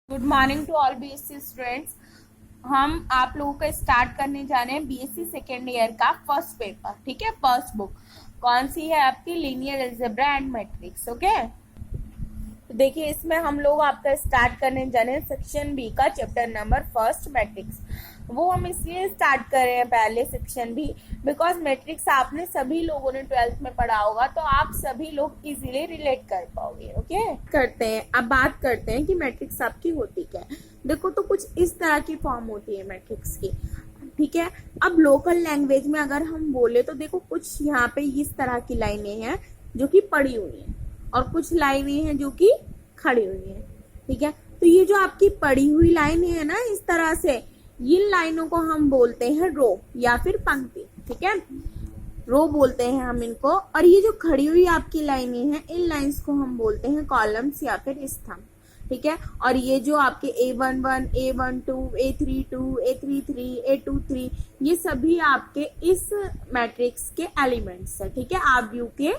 Good morning to all BSc students. हम आप लोगों का स्टार्ट करने जा रहे हैं बीएससी सेकेंड ईयर का फर्स्ट पेपर। ठीक है, फर्स्ट बुक कौन सी है आपकी? Linear algebra and matrix. Okay, तो देखिए इसमें हम लोग आपका स्टार्ट करने जा रहे हैं सेक्शन बी का चैप्टर नंबर फर्स्ट मैट्रिक्स। वो हम इसलिए स्टार्ट कर रहे हैं पहले सेक्शन बी बिकॉज मैट्रिक्स आपने सभी लोगों ने 12th में पढ़ा होगा, तो आप सभी लोग इजीली रिलेट कर पाओगे। ओके, करते हैं अब बात करते हैं कि मैट्रिक्स आपकी होती क्या है। देखो, तो कुछ इस तरह की फॉर्म होती है मैट्रिक्स की। ठीक है, अब लोकल लैंग्वेज में अगर हम बोले तो देखो कुछ यहाँ पे इस तरह की लाइनें हैं जो कि पड़ी हुई हैं और कुछ लाइनें हैं जो कि खड़ी हुई हैं। ठीक है, तो ये जो आपकी पड़ी हुई लाइनें है ना, इस तरह से इन लाइनों को हम बोलते हैं रो या फिर पंक्ति। ठीक है, रो बोलते हैं हम इनको। और ये जो खड़ी हुई आपकी लाइनें हैं, इन लाइंस को हम बोलते हैं कॉलम्स या फिर स्तंभ। ठीक है, और ये जो आपके A11, A12, A32, A33, A23 ये सभी आपके इस मैट्रिक्स के एलिमेंट्स है। ठीक है, आव्यूह के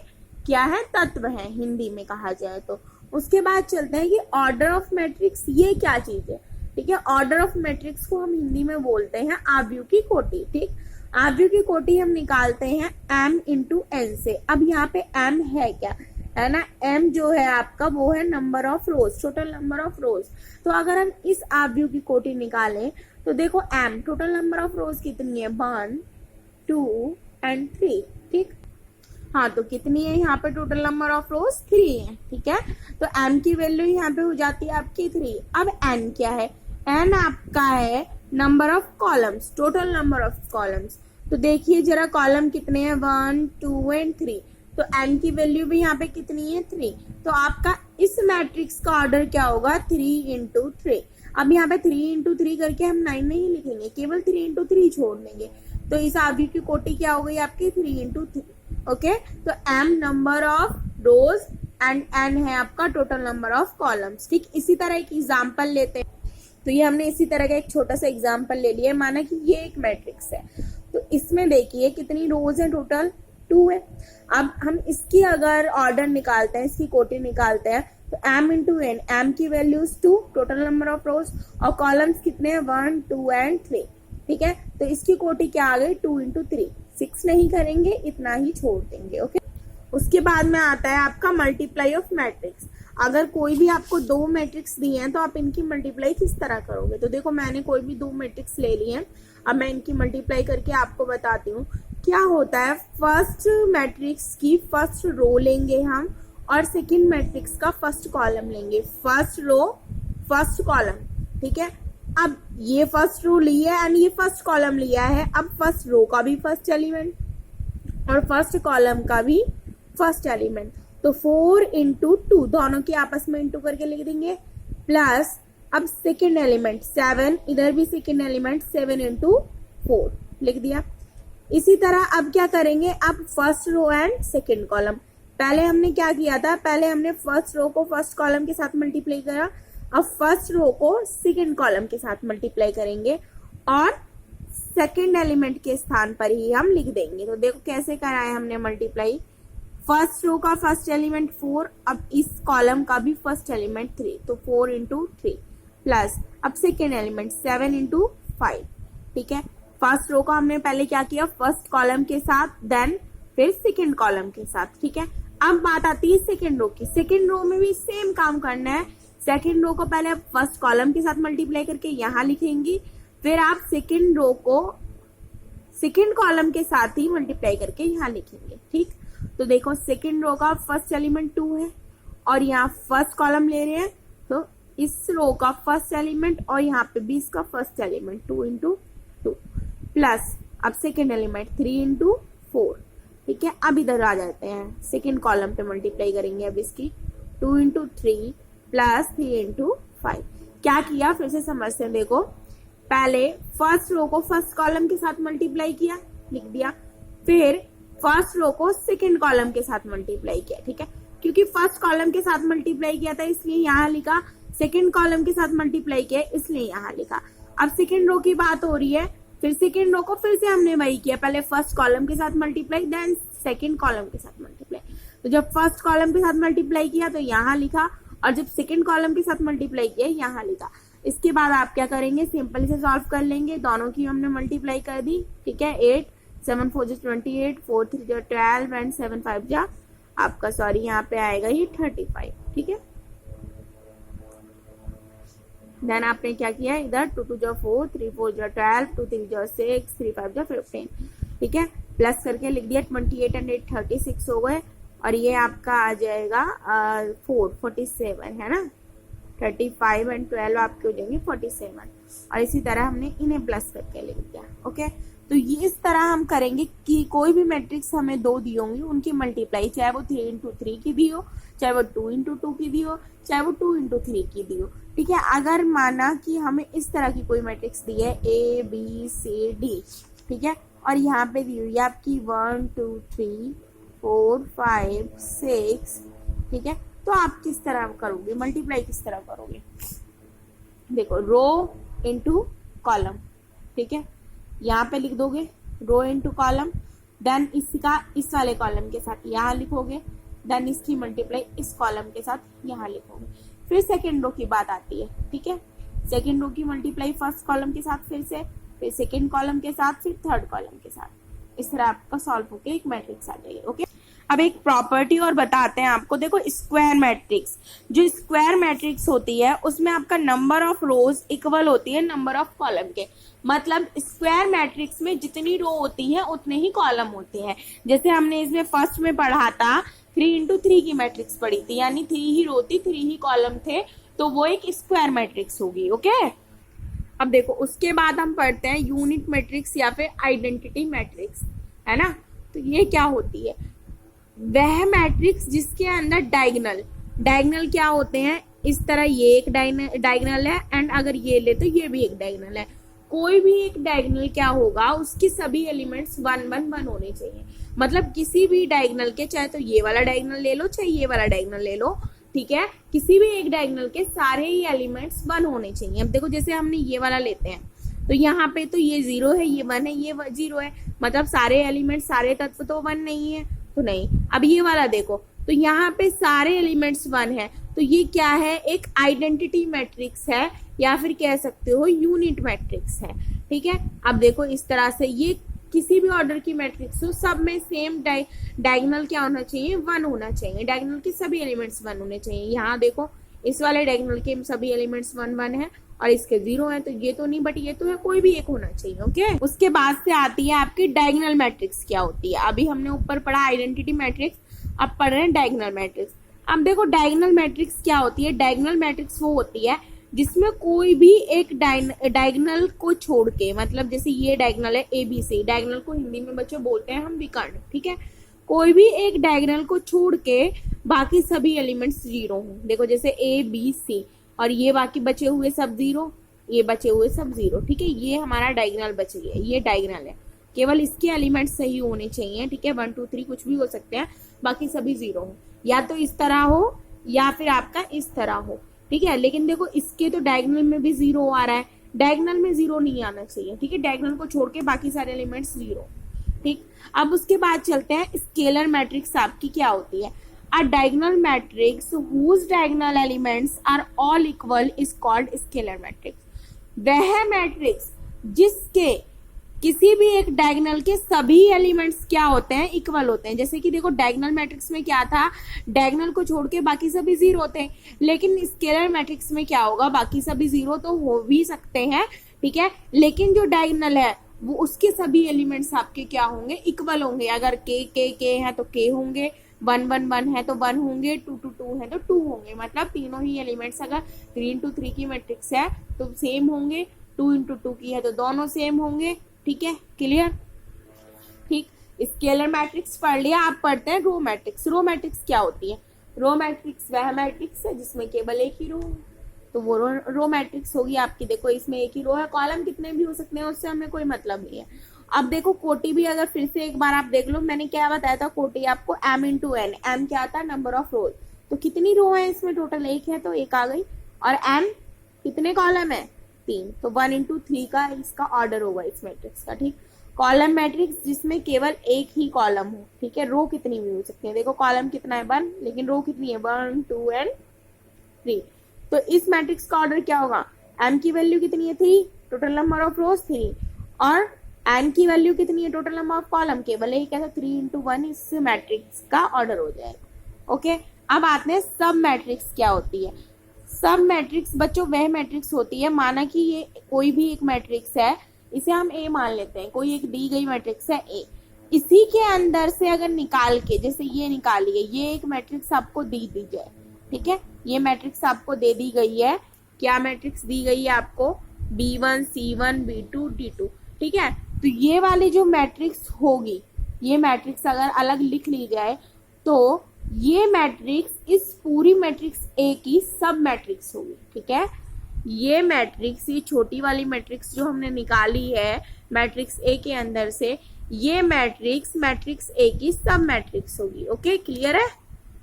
क्या है? तत्व है हिंदी में कहा जाए तो। उसके बाद चलते हैं कि ऑर्डर ऑफ मैट्रिक्स ये क्या चीज है। ठीक है, ऑर्डर ऑफ मैट्रिक्स को हम हिंदी में बोलते हैं आव्यूह की कोटि। ठीक, आव्यूह की कोटि हम निकालते हैं m इंटू एन से। अब यहाँ पे m है क्या? है ना, m जो है आपका वो है number of rose, total number of रोज। तो अगर हम इस आव्यूह की कोटि निकालें तो देखो m टोटल नंबर ऑफ रोज कितनी है? 1, 2 एंड 3। ठीक, हाँ, तो कितनी है यहाँ पे? टोटल नंबर ऑफ रोज 3 है। ठीक है, तो m की वैल्यू यहाँ पे हो जाती है आपकी 3। अब n क्या है? n आपका है number of columns, total number of columns. तो देखिए जरा कॉलम कितने हैं? 1, 2 एंड 3। तो n की वैल्यू भी यहाँ पे कितनी है? 3। तो आपका इस मैट्रिक्स का ऑर्डर क्या होगा? 3 इंटू 3। अब यहाँ पे 3 इंटू 3 करके हम 9 नहीं लिखेंगे, केवल 3 इंटू 3 छोड़ देंगे। तो इस आव्यूह की कोटि क्या हो गई आपकी? 3 इंटू 3। ओके, तो m number of rose and n है आपका टोटल नंबर ऑफ कॉलम्स। ठीक, इसी तरह एक एग्जांपल लेते हैं। तो ये हमने इसी तरह का एक छोटा सा एग्जांपल ले लिया है। माना कि ये एक मैट्रिक्स है, तो इसमें देखिए कितनी रोज है? टोटल 2 है। अब हम इसकी अगर ऑर्डर निकालते हैं, इसकी कोटि निकालते हैं, तो m इंटू एन, m की वैल्यूज 2, टोटल नंबर ऑफ रोज, और कॉलम्स कितने हैं? 1, 2 एंड 3। ठीक है, तो इसकी कोटि क्या आ गई? 2 इंटू 3। 6 नहीं करेंगे, इतना ही छोड़ देंगे। ओके, उसके बाद में आता है आपका मल्टीप्लाई ऑफ मैट्रिक्स। अगर कोई भी आपको दो मैट्रिक्स दिए हैं तो आप इनकी मल्टीप्लाई किस तरह करोगे? तो देखो मैंने कोई भी दो मैट्रिक्स ले लिए हैं, अब मैं इनकी मल्टीप्लाई करके आपको बताती हूँ क्या होता है। फर्स्ट मैट्रिक्स की फर्स्ट रो लेंगे हम और सेकेंड मैट्रिक्स का फर्स्ट कॉलम लेंगे। First row first column. ठीक है, अब ये फर्स्ट रो लिया है एंड ये फर्स्ट कॉलम लिया है। अब फर्स्ट रो का भी फर्स्ट एलिमेंट और फर्स्ट कॉलम का भी फर्स्ट एलिमेंट, तो 4 इंटू 2 दोनों की आपस में इंटू करके लिख देंगे, प्लस अब सेकेंड एलिमेंट 7, इधर भी सेकेंड एलिमेंट 7 इंटू 4 लिख दिया। इसी तरह अब क्या करेंगे? अब first row and second column. पहले हमने क्या किया था? पहले हमने फर्स्ट रो को फर्स्ट कॉलम के साथ मल्टीप्लाई करा, अब फर्स्ट रो को सेकेंड कॉलम के साथ मल्टीप्लाई करेंगे और सेकेंड एलिमेंट के स्थान पर ही हम लिख देंगे। तो देखो कैसे करा है हमने मल्टीप्लाई। फर्स्ट रो का फर्स्ट एलिमेंट 4, अब इस कॉलम का भी फर्स्ट एलिमेंट 3, तो 4 इंटू 3, प्लस अब सेकेंड एलिमेंट 7 इंटू 5। ठीक है, फर्स्ट रो का हमने पहले क्या किया? फर्स्ट कॉलम के साथ, देन फिर सेकेंड कॉलम के साथ। ठीक है, अब बात आती है सेकेंड रो की। सेकेंड रो में भी सेम काम करना है। सेकेंड रो को पहले आप फर्स्ट कॉलम के साथ मल्टीप्लाई करके यहाँ लिखेंगी, फिर आप सेकेंड रो को सेकेंड कॉलम के साथ ही मल्टीप्लाई करके यहाँ लिखेंगे। ठीक, तो देखो सेकेंड रो का फर्स्ट एलिमेंट 2 है और यहाँ फर्स्ट कॉलम ले रहे हैं, तो इस रो का फर्स्ट एलिमेंट और यहाँ पे भी इसका फर्स्ट एलिमेंट 2 इंटू 2, प्लस अब सेकेंड एलिमेंट 3 इंटू 4। ठीक है, अब इधर आ जाते हैं, सेकेंड कॉलम पे मल्टीप्लाई करेंगे अब इसकी 2 इंटू 3 प्लस 3 इंटू 5। क्या किया फिर से समझते हैं। देखो पहले फर्स्ट रो को फर्स्ट कॉलम के साथ मल्टीप्लाई किया, लिख दिया, फिर फर्स्ट रो को सेकेंड कॉलम के साथ मल्टीप्लाई किया। ठीक है, क्योंकि फर्स्ट कॉलम के साथ मल्टीप्लाई किया था इसलिए यहाँ लिखा, सेकेंड कॉलम के साथ मल्टीप्लाई किया इसलिए यहाँ लिखा। अब सेकेंड रो की बात हो रही है, फिर सेकेंड रो को फिर से हमने वही किया, पहले फर्स्ट कॉलम के साथ मल्टीप्लाई, देन सेकेंड कॉलम के साथ मल्टीप्लाई। तो जब फर्स्ट कॉलम के साथ मल्टीप्लाई किया तो यहाँ लिखा और जब सेकंड कॉलम के साथ मल्टीप्लाई किया यहाँ लिखा। इसके बाद आप क्या करेंगे, सिंपल से सॉल्व कर लेंगे, दोनों की हमने मल्टीप्लाई कर दी, ठीक है। 8 7 4 28, 4 3 12 एंड 7 5 आपका सॉरी यहाँ पे आएगा ये 35, ठीक है। देन आपने क्या किया, इधर 2 2 4, 3 4 12, 2 3 6, 3 5 15, ठीक है। प्लस करके लिख दिया 28 एंड 8 36 हो गए, और ये आपका आ जाएगा 47 है ना। 35 एंड 12 आपके हो जाएंगे 47, और इसी तरह हमने इन्हें प्लस करके लिख दिया। ओके, तो ये इस तरह हम करेंगे कि कोई भी मैट्रिक्स हमें दो दी होंगी, उनकी मल्टीप्लाई चाहे वो 3 इंटू 3 की दी हो, चाहे वो 2 इंटू 2 की दी हो, चाहे वो 2 इंटू 3 की दी हो, ठीक है। अगर माना कि हमें इस तरह की कोई मैट्रिक्स दी है A B C D, ठीक है, और यहाँ पे दी हुई है आपकी 1 2 3 4 5 6, ठीक है। तो आप किस तरह करोगे, मल्टीप्लाई किस तरह करोगे, देखो रो इंटू कॉलम, ठीक है। यहाँ पे लिख दोगे रो इंटू कॉलम, देन इसका इस वाले कॉलम के साथ यहाँ लिखोगे, देन इसकी मल्टीप्लाई इस कॉलम के साथ यहाँ लिखोगे। फिर सेकेंड रो की बात आती है, ठीक है। सेकेंड रो की मल्टीप्लाई फर्स्ट कॉलम के साथ फिर सेकेंड कॉलम के साथ, फिर थर्ड कॉलम के साथ। इस तरह आपका सॉल्व होकर एक मैट्रिक्स आ जाएगी। ओके, अब एक प्रॉपर्टी और बताते हैं आपको। देखो स्क्वायर मैट्रिक्स, जो स्क्वायर मैट्रिक्स होती है उसमें आपका नंबर ऑफ रोज इक्वल होती है नंबर ऑफ कॉलम के। मतलब स्क्वायर मैट्रिक्स में जितनी रो होती है उतने ही कॉलम होते हैं। जैसे हमने इसमें फर्स्ट में पढ़ा था 3 इंटू 3 की मैट्रिक्स पढ़ी थी, यानी 3 ही रो थी, 3 ही कॉलम थे, तो वो एक स्क्वायर मैट्रिक्स होगी। ओके, अब देखो उसके बाद हम पढ़ते हैं यूनिट मैट्रिक्स या फिर आइडेंटिटी मैट्रिक्स, है ना। तो ये क्या होती है, वह मैट्रिक्स जिसके अंदर डायगोनल क्या होते हैं, इस तरह ये एक डायगोनल है, एंड अगर ये ले तो ये भी एक डायगोनल है। कोई भी एक डायगोनल क्या होगा, उसकी सभी एलिमेंट्स 1 1 1 होने चाहिए। मतलब किसी भी डायगोनल के, चाहे तो ये वाला डायगोनल ले लो, चाहे ये वाला डायगोनल ले लो, ठीक है, किसी भी एक डायगोनल के सारे ही एलिमेंट्स 1 होने चाहिए। अब देखो जैसे हमने ये वाला लेते हैं, तो यहाँ पे तो ये 0 है, ये 1 है, ये 0 है, मतलब सारे एलिमेंट्स, सारे तत्व तो 1 नहीं है, तो नहीं। अब ये वाला देखो, तो यहाँ पे सारे एलिमेंट्स 1 है, तो ये क्या है, एक आइडेंटिटी मैट्रिक्स है, या फिर कह सकते हो यूनिट मैट्रिक्स है, ठीक है। अब देखो इस तरह से ये किसी भी ऑर्डर की मैट्रिक्स हो, सब में सेम डायगोनल क्या होना चाहिए, 1 होना चाहिए। डायगोनल के सभी एलिमेंट्स 1 होने चाहिए। यहाँ देखो इस वाले डायगोनल के सभी एलिमेंट्स 1 1 है, और इसके 0 है, तो ये तो नहीं, बट ये तो है, कोई भी एक होना चाहिए। ओके, उसके बाद से आती है आपकी डायगोनल मैट्रिक्स क्या होती है। अभी हमने ऊपर पढ़ा आइडेंटिटी मैट्रिक्स, अब पढ़ रहे हैं डायगोनल मैट्रिक्स। अब देखो डायगोनल मैट्रिक्स क्या होती है। डायगोनल मैट्रिक्स वो होती है जिसमें कोई भी एक डायगोनल को छोड़ के, मतलब जैसे ये डायगोनल है ABC, डायगोनल को हिंदी में बच्चों बोलते हैं हम विकर्ण, ठीक है। कोई भी एक डायगोनल को छोड़ के बाकी सभी एलिमेंट्स 0 हों। देखो जैसे ABC, और ये बाकी बचे हुए सब 0, ये बचे हुए सब 0, ठीक है। ये हमारा डायगोनल बच गया, ये डायगोनल है, केवल इसके एलिमेंट्स सही होने चाहिए, ठीक है। 1 2 3 कुछ भी हो सकते हैं, बाकी सभी 0 हो, या तो इस तरह हो या फिर आपका इस तरह हो, ठीक है। लेकिन देखो इसके तो डायगोनल में भी 0 आ रहा है, डायगोनल में 0 नहीं आना चाहिए, ठीक है। डायगोनल को छोड़ के बाकी सारे एलिमेंट्स 0, ठीक। अब उसके बाद चलते हैं स्केलर मैट्रिक्स आपकी क्या होती है। A diagonal matrix whose diagonal elements are all equal is called scalar matrix. वह मैट्रिक्स जिसके किसी भी एक डायगोनल के सभी एलिमेंट्स क्या होते हैं, इक्वल होते हैं। जैसे कि देखो डायगोनल मैट्रिक्स में क्या था, डायगोनल को छोड़ के बाकी सभी 0 होते हैं, लेकिन स्केलर मैट्रिक्स में क्या होगा, बाकी सभी 0 तो हो भी सकते हैं, ठीक है, लेकिन जो डायगोनल है वो उसके सभी एलिमेंट्स आपके क्या होंगे, इक्वल होंगे। अगर के है तो के होंगे, 1 1 1 है तो 1 होंगे, 2 2 2 है तो 2 होंगे। मतलब तीनों ही एलिमेंट्स अगर 3 इंटू 3 की मैट्रिक्स है तो सेम होंगे, 2 इंटू 2 की है तो दोनों सेम होंगे, ठीक है। क्लियर, ठीक। स्केलर मैट्रिक्स पढ़ लिया, आप पढ़ते हैं रो मैट्रिक्स। रो मैट्रिक्स क्या होती है, रो मैट्रिक्स वह मैट्रिक्स है जिसमें केवल एक ही रो, तो वो रो मैट्रिक्स होगी आपकी। देखो इसमें एक ही रो है, कॉलम कितने भी हो सकते हैं उससे हमें कोई मतलब नहीं है। अब देखो कोटि भी अगर फिर से एक बार आप देख लो, मैंने क्या बताया था, कोटि आपको m इंटू एन, एम क्या आता है, नंबर ऑफ रोज। तो कितनी रो है इसमें, टोटल 1 है तो 1 आ गई, और m कितने कॉलम है, 3, तो 1 इंटू 3 का इसका ऑर्डर होगा इस मैट्रिक्स का, ठीक। कॉलम मैट्रिक्स जिसमें केवल एक ही कॉलम हो, ठीक है। रो कितनी भी हो सकती है, देखो कॉलम कितना है 1, लेकिन रो कितनी है 1 2 एंड 3। तो इस मैट्रिक्स का ऑर्डर क्या होगा, m की वैल्यू कितनी है 3, टोटल नंबर ऑफ रोज 3, और n की वैल्यू कितनी है, टोटल नंबर ऑफ कॉलम केवल एक है, 3 into 1 इस मैट्रिक्स का ऑर्डर हो जाएगा। ओके, अब आते हैं सब मैट्रिक्स क्या होती है। सब मैट्रिक्स बच्चों वह मैट्रिक्स होती है, माना कि ये कोई भी एक मैट्रिक्स है, इसे हम ए मान लेते हैं, कोई एक दी गई मैट्रिक्स है ए, इसी के अंदर से अगर निकाल के, जैसे ये निकालिए, ये एक मैट्रिक्स आपको दी जाए, ठीक है, ये मैट्रिक्स आपको दे दी गई है, क्या मैट्रिक्स दी गई है आपको, b1 c1 b2 d2, ठीक है। तो ये वाली जो मैट्रिक्स होगी, ये मैट्रिक्स अगर अलग लिख ली जाए तो ये मैट्रिक्स इस पूरी मैट्रिक्स ए की सब मैट्रिक्स होगी, ठीक है। ये मैट्रिक्स, ये छोटी वाली मैट्रिक्स जो हमने निकाली है मैट्रिक्स ए के अंदर से, ये मैट्रिक्स मैट्रिक्स ए की सब मैट्रिक्स होगी। ओके, क्लियर है,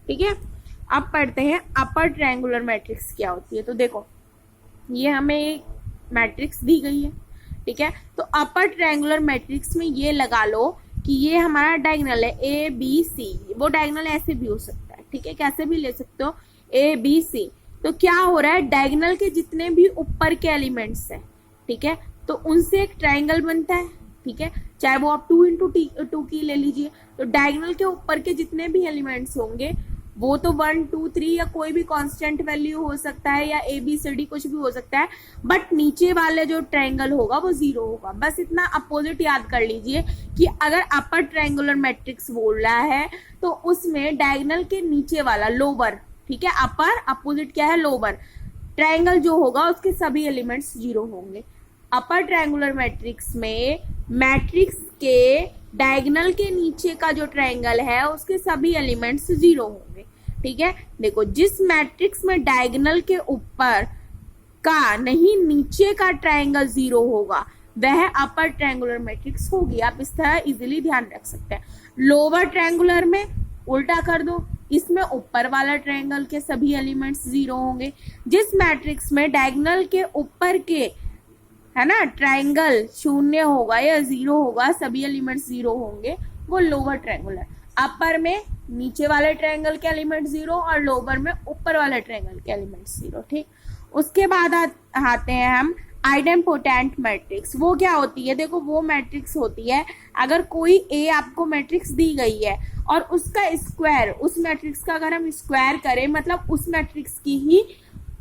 ठीक है। अब पढ़ते हैं अपर ट्रायंगुलर मैट्रिक्स क्या होती है। तो देखो, ये हमें एक मैट्रिक्स दी गई है, ठीक है। तो अपर ट्रायंगुलर मैट्रिक्स में ये लगा लो कि ये हमारा डायगोनल है ए बी सी, वो डायगोनल ऐसे भी हो सकता है, ठीक है, कैसे भी ले सकते हो, ए बी सी। तो क्या हो रहा है, डायगोनल के जितने भी ऊपर के एलिमेंट्स हैं, ठीक है, तो उनसे एक ट्रायंगल बनता है, ठीक है, चाहे वो आप 2 into 2 की ले लीजिए। तो डायगोनल के ऊपर के जितने भी एलिमेंट्स होंगे वो तो 1 2 3 या कोई भी कांस्टेंट वैल्यू हो सकता है, या ए बी सी डी कुछ भी हो सकता है, बट नीचे वाले जो ट्रायंगल होगा वो 0 होगा। बस इतना अपोजिट याद कर लीजिए कि अगर अपर ट्रायंगुलर मैट्रिक्स बोल रहा है तो उसमें डायगोनल के नीचे वाला लोअर, ठीक है, अपर अपोजिट क्या है, लोअर ट्रायंगल जो होगा उसके सभी एलिमेंट्स 0 होंगे। अपर ट्रायंगुलर मैट्रिक्स में मैट्रिक्स के डायगोनल के नीचे का जो ट्रायंगल है उसके सभी एलिमेंट्स 0 होंगे, ठीक है। देखो, जिस मैट्रिक्स में डायगोनल के ऊपर का नहीं नीचे का ट्रायंगल 0 होगा वह अपर ट्रायंगुलर मैट्रिक्स होगी। आप इस तरह इजीली ध्यान रख सकते हैं। लोअर ट्रायंगुलर में उल्टा कर दो, इसमें ऊपर वाला ट्रायंगल के सभी एलिमेंट्स 0 होंगे। जिस मैट्रिक्स में डायगोनल के ऊपर के, है ना, ट्रायंगल 0 होगा या 0 होगा, सभी एलिमेंट्स 0 होंगे, वो लोअर ट्रायंगुलर। अपर में नीचे वाले ट्रायंगल के एलिमेंट 0 और लोअर में ऊपर वाले ट्रायंगल के एलिमेंट 0, ठीक। उसके बाद आते हैं हम आइडेम्पोटेंट मैट्रिक्स। वो क्या होती है, देखो, वो मैट्रिक्स होती है अगर कोई ए आपको मैट्रिक्स दी गई है और उसका स्क्वायर, उस मैट्रिक्स का अगर हम स्क्वायर करें, मतलब उस मैट्रिक्स की ही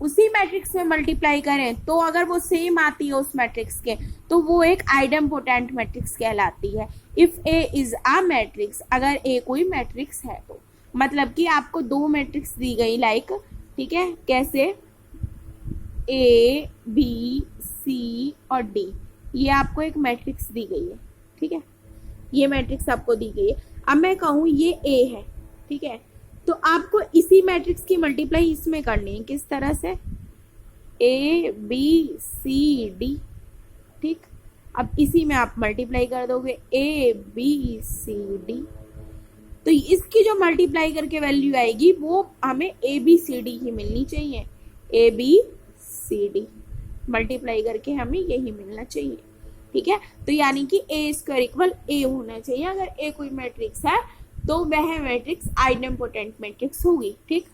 उसी मैट्रिक्स में मल्टीप्लाई करें, तो अगर वो सेम आती है उस मैट्रिक्स के, तो वो एक आइडेम्पोटेंट मैट्रिक्स कहलाती है। If A is a matrix, अगर ए कोई मैट्रिक्स है तो, मतलब कि आपको 2 मैट्रिक्स दी गई, लाइक, ठीक है, कैसे, ए बी सी और डी, ये आपको एक मैट्रिक्स दी गई है, ठीक है, ये मैट्रिक्स आपको दी गई है। अब मैं कहूँ ये ए है, ठीक है, तो आपको इसी मैट्रिक्स की मल्टीप्लाई इसमें करनी है, किस तरह से, ए बी सी डी, ठीक। अब इसी में आप मल्टीप्लाई कर दोगे ए बी सी डी, तो इसकी जो मल्टीप्लाई करके वैल्यू आएगी वो हमें ए बी सी डी ही मिलनी चाहिए, A B C D multiply करके हमें यही मिलना चाहिए, ठीक है। तो यानी कि ए स्क्वायर इक्वल ए होना चाहिए। अगर ए कोई मैट्रिक्स है तो वह मैट्रिक्स आइडेम्पोटेंट मैट्रिक्स होगी, ठीक।